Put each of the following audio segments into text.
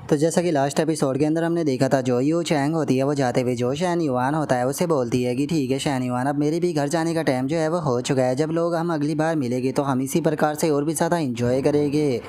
तो जैसा कि लास्ट एपिसोड के अंदर हमने देखा था, जो यू चैंग होती है वो जाते हुए जो शैन युआन होता है उसे बोलती है कि ठीक है शैन युआन, अब मेरे भी घर जाने का टाइम जो है वो हो चुका है। जब लोग हम अगली बार मिलेंगे तो हम इसी प्रकार से और भी ज़्यादा इंजॉय करेंगे।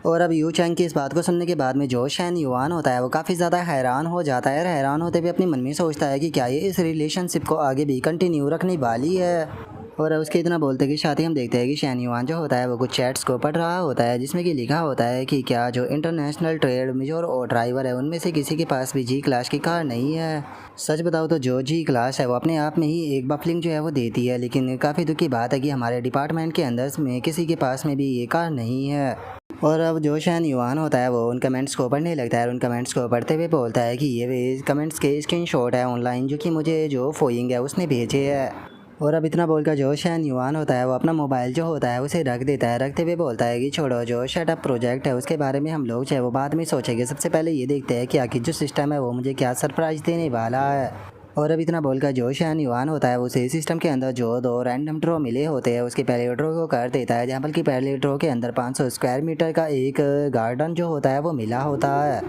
और अब यू चैंग की इस बात को सुनने के बाद में जो शैन युआन होता है वो काफ़ी ज़्यादा हैरान हो जाता है। हैरान होते हुए अपने मन में सोचता है कि क्या ये इस रिलेशनशिप को आगे भी कंटिन्यू रखने वाली है। और उसके इतना बोलते कि साथ ही हम देखते हैं कि शैन युआन जो होता है वो कुछ चैट्स को पढ़ रहा होता है, जिसमें कि लिखा होता है कि क्या जो इंटरनेशनल ट्रेड मेजर और ड्राइवर है उनमें से किसी के पास भी जी क्लास की कार नहीं है। सच बताओ तो जो जी क्लास है वो अपने आप में ही एक बफलिंग जो है वो देती है, लेकिन काफ़ी दुख की बात है कि हमारे डिपार्टमेंट के अंदर में किसी के पास में भी ये कार नहीं है। और अब जो शैन युआन होता है वो उन कमेंट्स को पढ़ने लगता है और उन कमेंट्स को पढ़ते हुए बोलता है कि ये कमेंट्स के स्क्रीनशॉट है ऑनलाइन, जो कि मुझे जो फोइंग है उसने भेजे है। और अब इतना बोलकर जो शैन युआन होता है वो अपना मोबाइल जो होता है उसे रख देता है। रखते हुए बोलता है कि छोड़ो, जो शटअप प्रोजेक्ट है उसके बारे में हम लोग चाहे वो बाद में सोचेंगे, सबसे पहले ये देखते हैं कि आखिर जो सिस्टम है वो मुझे क्या सरप्राइज़ देने वाला है। और अब इतना बोलकर जो शैन युआन होता है उसे सिस्टम के अंदर जो दो रैंडम ड्रॉ मिले होते हैं उसके पहले ड्रॉ को कर देता है, जहाँ पर कि पहले ड्रॉ के अंदर 500 स्क्वायर मीटर का एक गार्डन जो होता है वो मिला होता है।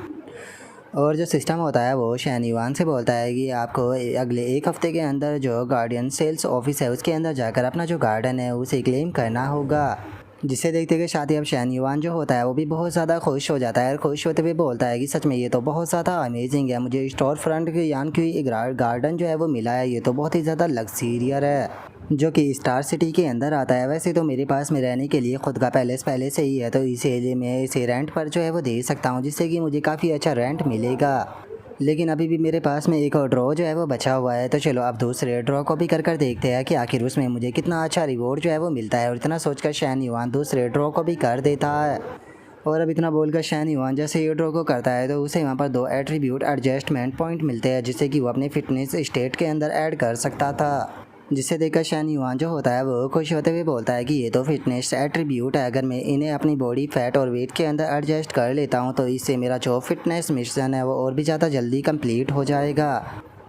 और जो सिस्टम होता है वो शैन युआन से बोलता है कि आपको अगले एक हफ्ते के अंदर जो गार्डियन सेल्स ऑफिस है उसके अंदर जाकर अपना जो गार्डन है उसे क्लेम करना होगा। जिसे देखते के साथ ही अब शैन युआन जो होता है वो भी बहुत ज़्यादा खुश हो जाता है और खुश होते हुए बोलता है कि सच में ये तो बहुत ज़्यादा अमेजिंग है, मुझे स्टोर फ्रंट के यान की गार्डन जो है वो मिला है, ये तो बहुत ही ज़्यादा लग्जीरियर है, जो कि स्टार सिटी के अंदर आता है। वैसे तो मेरे पास में रहने के लिए खुद का पैलेस पहले से ही है, तो इसीलिए मैं इसे रेंट पर जो है वो दे सकता हूँ, जिससे कि मुझे काफ़ी अच्छा रेंट मिलेगा। लेकिन अभी भी मेरे पास में एक और ड्रॉ जो है वो बचा हुआ है, तो चलो अब दूसरे ड्रॉ को भी कर देखते हैं कि आखिर उसमें मुझे कितना अच्छा रिवॉर्ड जो है वो मिलता है। और इतना सोचकर शैन युआन दूसरे ड्रॉ को भी कर देता है। और अब इतना बोलकर शैन युआन जैसे ये ड्रॉ को करता है तो उसे वहाँ पर 2 एट्रीब्यूट एडजस्टमेंट पॉइंट मिलते हैं, जिससे कि वो अपने फिटनेस स्टेट के अंदर ऐड कर सकता था। जिसे देखकर शैन युआन जो होता है वो खुश होते हुए बोलता है कि ये तो फिटनेस एट्रीब्यूट है, अगर मैं इन्हें अपनी बॉडी फैट और वेट के अंदर एडजस्ट कर लेता हूँ तो इससे मेरा जो फिटनेस मिशन है वो और भी ज़्यादा जल्दी कंप्लीट हो जाएगा।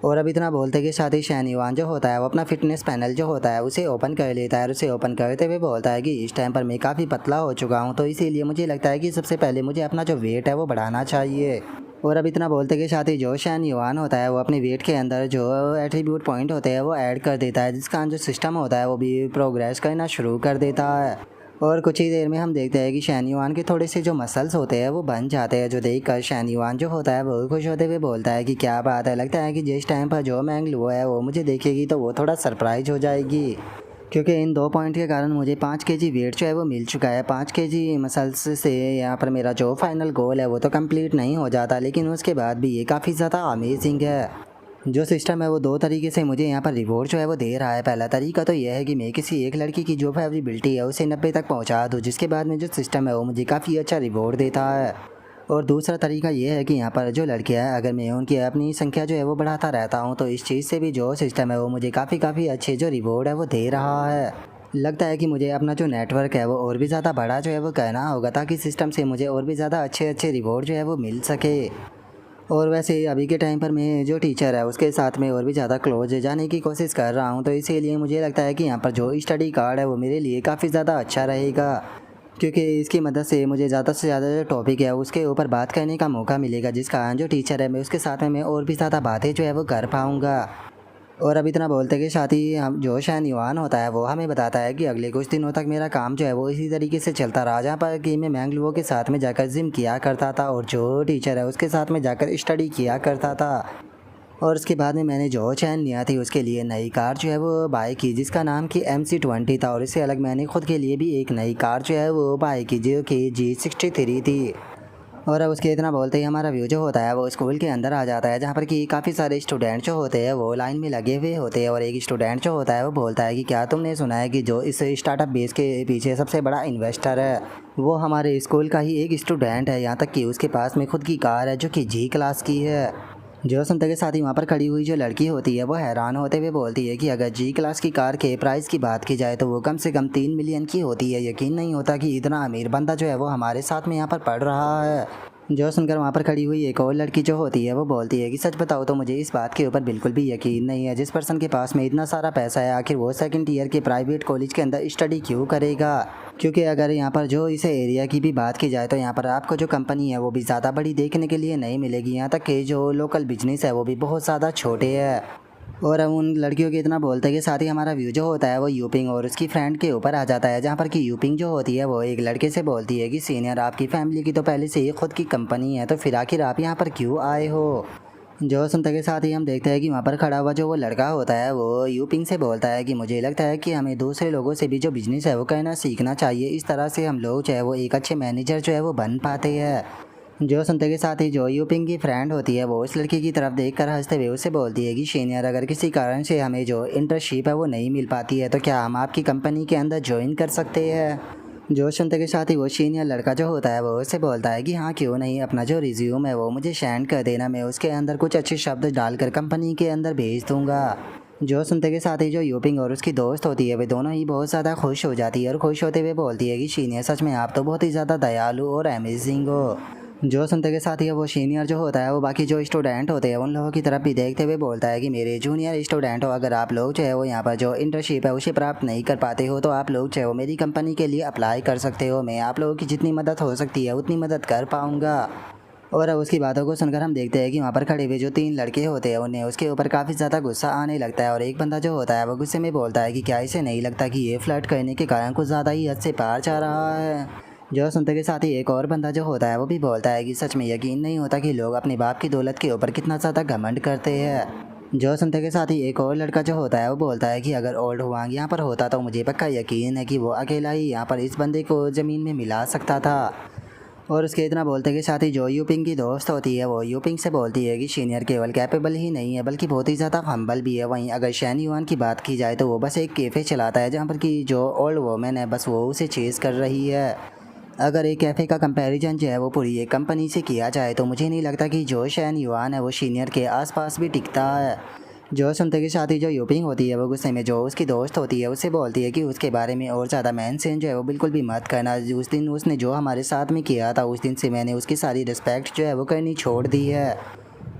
और अब इतना बोलते के साथ ही शैन युआन जो होता है वो अपना फिटनेस पैनल जो होता है उसे ओपन कर लेता है और उसे ओपन करते हुए बोलता है कि इस टाइम पर मैं काफ़ी पतला हो चुका हूँ, तो इसीलिए मुझे लगता है कि सबसे पहले मुझे अपना जो वेट है वो बढ़ाना चाहिए। और अब इतना बोलते के साथ ही जो शैन युआन होता है वो अपने वेट के अंदर जो एट्रीब्यूट पॉइंट होते हैं वो ऐड कर देता है, जिसका जो सिस्टम होता है वो भी प्रोग्रेस करना शुरू कर देता है। और कुछ ही देर में हम देखते हैं कि शैन युआन के थोड़े से जो मसल्स होते हैं वो बन जाते हैं, जो देख कर शैन युआन जो होता है वो खुश होते हुए बोलता है कि क्या बात है, लगता है कि जिस टाइम पर जो मैंगलू है वो मुझे देखेगी तो वो थोड़ा सरप्राइज हो जाएगी, क्योंकि इन 2 पॉइंट के कारण मुझे 5 केजी वेट जो है वो मिल चुका है। 5 केजी मसल्स से यहाँ पर मेरा जो फाइनल गोल है वो तो कंप्लीट नहीं हो जाता, लेकिन उसके बाद भी ये काफ़ी ज़्यादा अमेजिंग है। जो सिस्टम है वो 2 तरीके से मुझे यहाँ पर रिवॉर्ड जो है वो दे रहा है। पहला तरीका तो यह है कि मैं किसी एक लड़की की जो फेवरेबिलिटी है उसे 90 तक पहुँचा दूँ, जिसके बाद में जो सिस्टम है वो मुझे काफ़ी अच्छा रिवॉर्ड देता है। और दूसरा तरीका ये है कि यहाँ पर जो लड़कियाँ हैं अगर मैं उनकी अपनी संख्या जो है वो बढ़ाता रहता हूँ तो इस चीज़ से भी जो सिस्टम है वो मुझे काफ़ी अच्छे जो रिवॉर्ड है वो दे रहा है। लगता है कि मुझे अपना जो नेटवर्क है वो और भी ज़्यादा बड़ा जो है वो करना होगा, ताकि सिस्टम से मुझे और भी ज़्यादा अच्छे रिवॉर्ड जो है वो मिल सके। और वैसे अभी के टाइम पर मैं जो टीचर है उसके साथ में और भी ज़्यादा क्लोज जाने की कोशिश कर रहा हूँ, तो इसीलिए मुझे लगता है कि यहाँ पर जो स्टडी कार्ड है वो मेरे लिए काफ़ी ज़्यादा अच्छा रहेगा, क्योंकि इसकी मदद से मुझे ज़्यादा से ज़्यादा जो टॉपिक है उसके ऊपर बात करने का मौका मिलेगा, जिसका जो टीचर है मैं उसके साथ में मैं और भी ज़्यादा बातें जो है वो कर पाऊँगा। और अब इतना बोलते के साथ ही हम जो शैन युआन होता है वो हमें बताता है कि अगले कुछ दिनों तक मेरा काम जो है वो इसी तरीके से चलता रहा, जहाँ पर कि मैं मैंगलुओ के साथ में जाकर जिम किया करता था और जो टीचर है उसके साथ में जाकर स्टडी किया करता था। और उसके बाद में मैंने जो चैन लिया थी उसके लिए नई कार जो है वो बाय की, जिसका नाम कि MC20 था। और इससे अलग मैंने खुद के लिए भी एक नई कार जो है वो बाय की, जो कि G63 थी। और अब उसके इतना बोलते ही हमारा व्यू जो होता है वो स्कूल के अंदर आ जाता है, जहाँ पर कि काफ़ी सारे स्टूडेंट जो होते हैं वो लाइन में लगे हुए होते हैं। और एक स्टूडेंट जो होता है वो बोलता है कि क्या तुमने सुना है कि जो इस स्टार्टअप बेस के पीछे सबसे बड़ा इन्वेस्टर है वो हमारे स्कूल का ही एक स्टूडेंट है, यहाँ तक कि उसके पास में खुद की कार है जो कि G क्लास की है। जो सुनते के साथ ही वहाँ पर खड़ी हुई जो लड़की होती है वो हैरान होते हुए बोलती है कि अगर G क्लास की कार के प्राइस की बात की जाए तो वो कम से कम 3 मिलियन की होती है। यकीन नहीं होता कि इतना अमीर बंदा जो है वो हमारे साथ में यहाँ पर पढ़ रहा है। जो सुनकर वहाँ पर खड़ी हुई एक और लड़की जो होती है वो बोलती है कि सच बताओ तो मुझे इस बात के ऊपर बिल्कुल भी यकीन नहीं है, जिस पर्सन के पास में इतना सारा पैसा है आखिर वो सेकंड ईयर के प्राइवेट कॉलेज के अंदर स्टडी क्यों करेगा। क्योंकि अगर यहाँ पर जो इस एरिया की भी बात की जाए तो यहाँ पर आपको जो कंपनी है वो भी ज़्यादा बड़ी देखने के लिए नहीं मिलेगी, यहाँ तक कि जो लोकल बिजनेस है वो भी बहुत ज़्यादा छोटे हैं। और हम उन लड़कियों के इतना बोलते हैं कि साथ ही हमारा व्यू जो होता है वो यूपिंग और उसकी फ्रेंड के ऊपर आ जाता है, जहाँ पर कि यूपिंग जो होती है वो एक लड़के से बोलती है कि सीनियर आपकी फैमिली की तो पहले से ही खुद की कंपनी है, तो फिर आखिर आप यहाँ पर क्यों आए हो। जो सुनते के साथ ही हम देखते हैं कि वहाँ पर खड़ा हुआ जो वो लड़का होता है वो यूपिंग से बोलता है कि मुझे लगता है कि हमें दूसरे लोगों से भी जो बिज़नेस है वो करना सीखना चाहिए, इस तरह से हम लोग जो है वो एक अच्छे मैनेजर जो है वो बन पाते हैं। जो सुनते के साथ ही जो यूपिंग की फ्रेंड होती है वो उस लड़की की तरफ देखकर हंसते हुए उससे बोलती है कि सीनियर अगर किसी कारण से हमें जो इंटर्नशिप है वो नहीं मिल पाती है तो क्या हम आपकी कंपनी के अंदर ज्वाइन कर सकते हैं। जो सुनते के साथ ही वो सीनियर लड़का जो होता है वो उससे बोलता है कि हाँ क्यों नहीं, अपना जो रिज्यूम है वो मुझे सेंड कर देना, मैं उसके अंदर कुछ अच्छे शब्द डालकर कंपनी के अंदर भेज दूँगा। जो सुनते के साथ ही जो यूपिंग और उसकी दोस्त होती है वे दोनों ही बहुत ज़्यादा खुश हो जाती है और खुश होते हुए बोलती है कि सीनियर सच में आप तो बहुत ही ज़्यादा दयालु और अमेजिंग हो। जो सुनते के साथ ही वो सीनियर जो होता है वो बाकी जो स्टूडेंट होते हैं उन लोगों की तरफ भी देखते हुए बोलता है कि मेरे जूनियर स्टूडेंट हो, अगर आप लोग जो है वो यहाँ पर जो इंटर्नशिप है उसे प्राप्त नहीं कर पाते हो तो आप लोग जो है वो मेरी कंपनी के लिए अप्लाई कर सकते हो, मैं आप लोगों की जितनी मदद हो सकती है उतनी मदद कर पाऊँगा। और अब उसकी बातों को सुनकर हम देखते हैं कि वहाँ पर खड़े हुए जो 3 लड़के होते हैं उन्हें उसके ऊपर काफ़ी ज़्यादा गुस्सा आने लगता है और एक बंदा जो होता है वो गुस्से में बोलता है कि क्या इसे नहीं लगता कि ये फ्लर्ट करने के कारण कुछ ज़्यादा ही हद से पार जा रहा है। जो सुनते के साथ ही एक और बंदा जो होता है वो भी बोलता है कि सच में यकीन नहीं होता कि लोग अपने बाप की दौलत के ऊपर कितना ज़्यादा घमंड करते हैं। जो सुनते के साथ ही एक और लड़का जो होता है वो बोलता है कि अगर ओल्ड हुआंग यहाँ पर होता तो मुझे पक्का यकीन है कि वो अकेला ही यहाँ पर इस बंदे को ज़मीन में मिला सकता था। और उसके इतना बोलते के साथ ही जो यूपिंग की दोस्त होती है वो यूपिंग से बोलती है कि सीनियर केवल कैपेबल ही नहीं है बल्कि बहुत ही ज़्यादा हम्बल भी है। वहीं अगर शैन युआन की बात की जाए तो वो बस एक कैफ़े चलाता है जहाँ पर कि जो ओल्ड वोमेन है बस वो उसे चेज़ कर रही है। अगर एक कैफ़े का कंपैरिजन जो है वो पूरी एक कंपनी से किया जाए तो मुझे नहीं लगता कि जो शैन युआन है वो सीनियर के आसपास भी टिकता है। जो सुनते के साथ ही जो यूपिंग होती है वो गुस्से में जो उसकी दोस्त होती है उससे बोलती है कि उसके बारे में और ज़्यादा मेंशन जो है वो बिल्कुल भी मत करना, उस दिन उसने जो हमारे साथ में किया था उस दिन से मैंने उसकी सारी रिस्पेक्ट जो है वो करनी छोड़ दी है।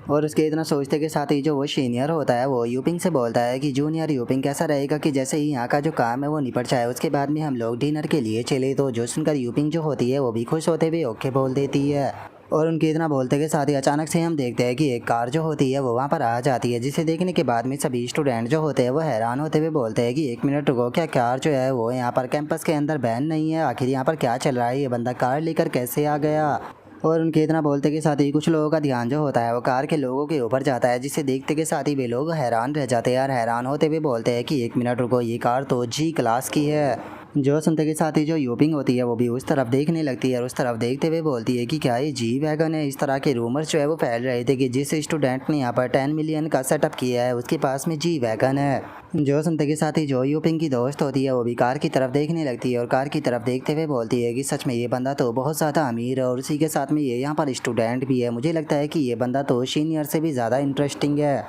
और उसके इतना सोचते के साथ ही जो वो सीनियर होता है वो यूपिंग से बोलता है कि जूनियर यूपिंग कैसा रहेगा कि जैसे ही यहाँ का जो काम है वो निपट जाए उसके बाद में हम लोग डिनर के लिए चले। तो जो सुनकर यूपिंग जो होती है वो भी खुश होते हुए ओके बोल देती है। और उनके इतना बोलते के साथ ही अचानक से हम देखते हैं कि एक कार जो होती है वो वहाँ पर आ जाती है, जिसे देखने के बाद में सभी स्टूडेंट जो होते हैं वो हैरान होते हुए बोलते हैं कि एक मिनट रुको, क्या कार जो है वो यहाँ पर कैंपस के अंदर बैन नहीं है, आखिर यहाँ पर क्या चल रहा है, ये बंदा कार लेकर कैसे आ गया। और उनके इतना बोलते के साथ ही कुछ लोगों का ध्यान जो होता है वो कार के लोगों के ऊपर जाता है, जिसे देखते के साथ ही वे लोग हैरान रह जाते हैं और हैरान होते हुए बोलते हैं कि एक मिनट रुको, ये कार तो जी क्लास की है। जो सुनते के साथ ही जो यूपिंग होती है वो भी उस तरफ देखने लगती है और उस तरफ देखते हुए बोलती है कि क्या ये जी वैगन है। इस तरह के रूमर्स जो है वो फैल रहे थे कि जिस स्टूडेंट ने यहाँ पर 10 मिलियन का सेटअप किया है उसके पास में जी वैगन है। जो सुनते के साथ ही जो यूपिंग की दोस्त होती है वो भी कार की तरफ देखने लगती है और कार की तरफ देखते हुए बोलती है कि सच में ये बंदा तो बहुत ज़्यादा अमीर है और उसी के साथ में ये यहाँ पर स्टूडेंट भी है, मुझे लगता है कि ये बंदा तो सीनियर से भी ज़्यादा इंटरेस्टिंग है।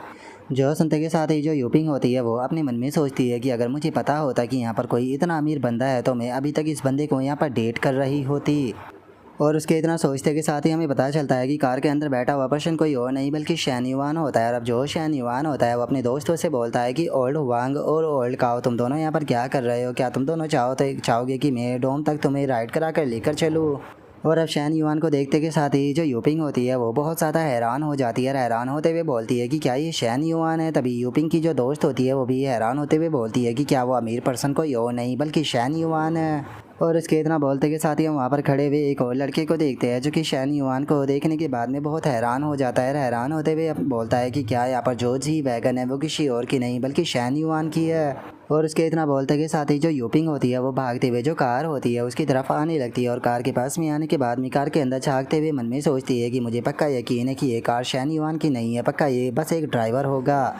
जो सुनते के साथ ही जो यूपिंग होती है वो अपने मन में सोचती है कि अगर मुझे पता होता कि यहाँ पर कोई इतना अमीर बंदा है तो मैं अभी तक इस बंदे को यहाँ पर डेट कर रही होती। और उसके इतना सोचते के साथ ही हमें पता चलता है कि कार के अंदर बैठा हुआ पर्सन कोई और नहीं बल्कि शैन युआन होता है। और अब जो शैन युआन होता है वो अपने दोस्तों से बोलता है कि ओल्ड वांग और ओल्ड काओ तुम दोनों यहाँ पर क्या कर रहे हो, क्या तुम दोनों चाहोगे कि मैं डोम तक तुम्हें राइड करा कर लेकर चलूँ। और अब शैन युआन को देखते के साथ ही जो यूपिंग होती है वो बहुत ज़्यादा हैरान हो जाती है, हैरान होते हुए बोलती है कि क्या ये शैन युआन है। तभी यूपिंग की जो दोस्त होती है वो भी हैरान होते हुए बोलती है कि क्या वो अमीर पर्सन कोई और नहीं बल्कि शैन युआन है। और इसके इतना बोलते के साथ ही हम वहाँ पर खड़े हुए एक और लड़के को देखते हैं जो कि शैन युआन को देखने के बाद में बहुत हैरान हो जाता है, हैरान होते हुए बोलता है कि क्या यहाँ पर जो जी वैगन है वो किसी और की नहीं बल्कि शैन युआन की है। और उसके इतना बोलते के साथ ही जो यूपिंग होती है वो भागते हुए जो कार होती है उसकी तरफ आने लगती है और कार के पास में आने के बाद में कार के अंदर झाँकते हुए मन में सोचती है कि मुझे पक्का यकीन है कि ये कार शैन युआन की नहीं है, पक्का ये बस एक ड्राइवर होगा।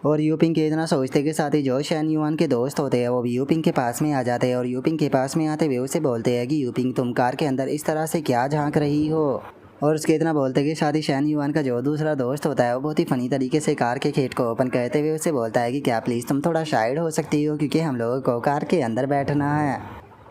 और यूपिंग के इतना सोचते के साथ ही जो शैन युआन के दोस्त होते हैं वो भी यूपिंग के पास में आ जाते हैं और यूपिंग के पास में आते हुए उसे बोलते हैं कि यूपिंग तुम कार के अंदर इस तरह से क्या झांक रही हो। और उसके इतना बोलते कि शादी शैन युआन का जो दूसरा दोस्त होता है वो बहुत ही फ़नी तरीके से कार के गेट को ओपन करते हुए उसे बोलता है कि क्या प्लीज़ तुम थोड़ा साइड हो सकती हो क्योंकि हम लोगों को कार के अंदर बैठना है।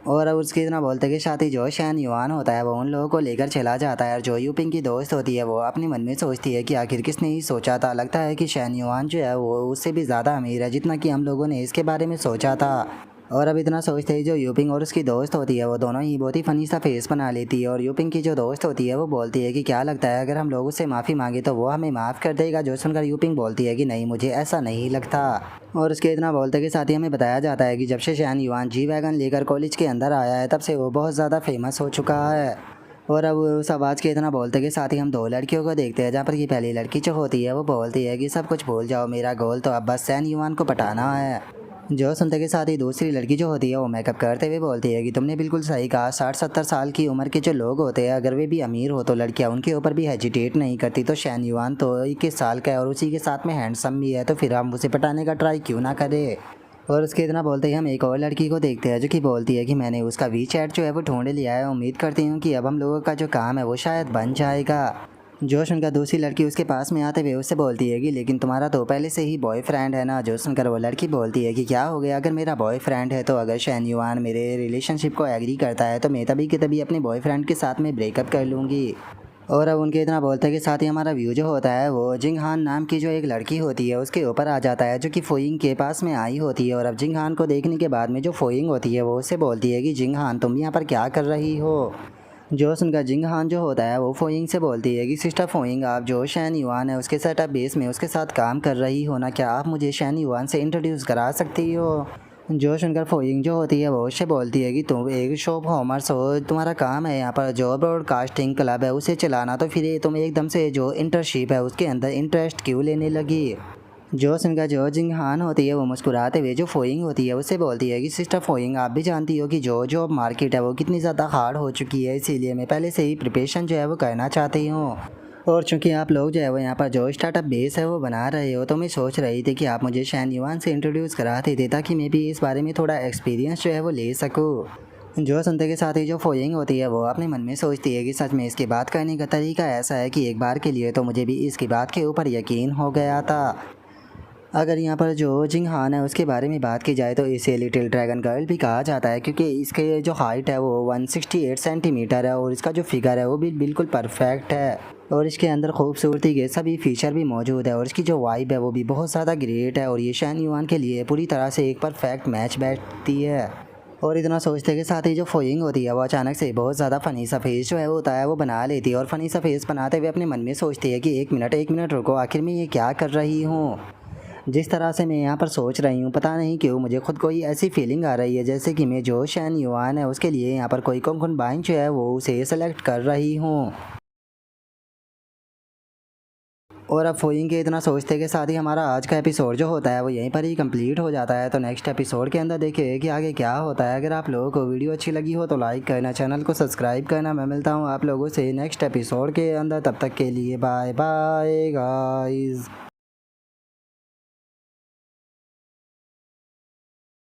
और अब उसके इतना बोलते कि साथ ही जो शैन युआन होता है वो उन लोगों को लेकर चला जाता है और जो यूपिंग की दोस्त होती है वो अपने मन में सोचती है कि आखिर किसने ही सोचा था, लगता है कि शैन युआन जो है वो उससे भी ज़्यादा अमीर है जितना कि हम लोगों ने इसके बारे में सोचा था। और अब इतना सोचते ही जो यूपिंग और उसकी दोस्त होती है वो दोनों ही बहुत ही फ़नी सा फेस बना लेती है और यूपिंग की जो दोस्त होती है वो बोलती है कि क्या लगता है अगर हम लोग उससे माफ़ी मांगे तो वो हमें माफ़ कर देगा, जो सुनकर यूपिंग बोलती है कि नहीं मुझे ऐसा नहीं लगता। और उसके इतना बोलते के साथ ही हमें बताया जाता है कि जब से शैन युआन जी वैगन लेकर कॉलेज के अंदर आया है तब से वो बहुत ज़्यादा फेमस हो चुका है। और अब उस आवाज़ के इतना बोलते के साथ ही हम दो लड़कियों को देखते हैं, जहाँ पर कि पहली लड़की जो होती है वो बोलती है कि सब कुछ भूल जाओ, मेरा गोल तो अब बस शैन युआन को पटाना है। जो सुनते के साथ ही दूसरी लड़की जो होती है वो मेकअप करते हुए बोलती है कि तुमने बिल्कुल सही कहा, 60-70 साल की उम्र के जो लोग होते हैं अगर वे भी अमीर हो तो लड़कियां उनके ऊपर भी हेजिटेट नहीं करती। तो शैन युआन तो 21 साल का है और उसी के साथ में हैंडसम भी है, तो फिर हम उसे पटाने का ट्राई क्यों ना करें। और उसके इतना बोलते ही हम एक और लड़की को देखते हैं जो कि बोलती है कि मैंने उसका वी चैट जो है वो ढूंढ लिया है, उम्मीद करती हूँ कि अब हम लोगों का जो काम है वो शायद बन जाएगा। जो सुनकर दूसरी लड़की उसके पास में आते हुए उससे बोलती है कि लेकिन तुम्हारा तो पहले से ही बॉयफ्रेंड है ना। जो सुनकर वो लड़की बोलती है कि क्या हो गया, अगर मेरा बॉयफ्रेंड है तो अगर शैन युआन मेरे रिलेशनशिप को एग्री करता है तो मैं तभी के तभी अपने बॉयफ्रेंड के साथ में ब्रेकअप कर लूँगी। और अब उनके इतना बोलते के साथ ही हमारा व्यू जो होता है वो जिंगहान नाम की जो एक लड़की होती है उसके ऊपर आ जाता है, जो कि फोइंग के पास में आई होती है। और अब जिंगहान को देखने के बाद में जो फोइंग होती है वो उससे बोलती है कि जिंगहान तुम यहाँ पर क्या कर रही हो। जो सुनकर जिंगहान जो होता है वो फोइंग से बोलती है कि सिस्टर फोइंग, आप जो शैन युआन है उसके सेटअप बेस में उसके साथ काम कर रही हो ना, क्या आप मुझे शैन युआन से इंट्रोड्यूस करा सकती हो। जो सुनकर फोइंग जो होती है वो उससे बोलती है कि तुम एक शॉप कॉमर्स हो, तुम्हारा काम है यहाँ पर जो ब्रॉडकास्टिंग क्लब है उसे चलाना, तो फिर ये तुम एकदम से जो इंटर्नशिप है उसके अंदर इंटरेस्ट क्यों लेने लगी। जो सुनकर जो जिंगहान होती है वो मुस्कुराते हुए जो फोइंग होती है उससे बोलती है कि सिस्टर फोइंग, आप भी जानती हो कि जो जॉब मार्केट है वो कितनी ज़्यादा हार्ड हो चुकी है, इसीलिए मैं पहले से ही प्रिपरेशन जो है वो करना चाहती हूँ। और चूंकि आप लोग जो है वो यहाँ पर जो स्टार्टअप बेस है वो बना रहे हो तो मैं सोच रही थी कि आप मुझे शैन युआन से इंट्रोड्यूस कराते थे ताकि मैं भी इस बारे में थोड़ा एक्सपीरियंस जो है वो ले सकूँ। जो सुनते के साथ ही जो फोइंग होती है वो अपने मन में सोचती है कि सच में इसकी बात करने का तरीका ऐसा है कि एक बार के लिए तो मुझे भी इसकी बात के ऊपर यकीन हो गया था। अगर यहाँ पर जो जिंगहान है उसके बारे में बात की जाए तो इसे लिटिल ड्रैगन गर्ल भी कहा जाता है, क्योंकि इसके जो हाइट है वो 168 सेंटीमीटर है और इसका जो फिगर है वो भी बिल्कुल परफेक्ट है और इसके अंदर खूबसूरती के सभी फीचर भी मौजूद है और इसकी जो वाइब है वो भी बहुत ज़्यादा ग्रेट है और ये शैन युआन के लिए पूरी तरह से एक परफेक्ट मैच बैठती है। और इतना सोचते के साथ ही जो फोइंग होती है वो अचानक से बहुत ज़्यादा फ़नी सा फेस जो है वो होता है वो बना लेती है और फ़नी सा फेस बनाते हुए अपने मन में सोचती है कि एक मिनट रुको, आखिर मैं ये क्या कर रही हूँ। जिस तरह से मैं यहाँ पर सोच रही हूँ पता नहीं क्यों मुझे खुद को ही ऐसी फीलिंग आ रही है जैसे कि मैं जो शैन युआन है उसके लिए यहाँ पर कोई कंकनबाइन जो है वो उसे सेलेक्ट कर रही हूँ। और अब फोइंग के इतना सोचते के साथ ही हमारा आज का एपिसोड जो होता है वो यहीं पर ही कंप्लीट हो जाता है। तो नेक्स्ट एपिसोड के अंदर देखिए कि आगे क्या होता है। अगर आप लोगों को वीडियो अच्छी लगी हो तो लाइक करना, चैनल को सब्सक्राइब करना। मैं मिलता हूँ आप लोगों से नेक्स्ट एपिसोड के अंदर, तब तक के लिए बाय बाय गाइस।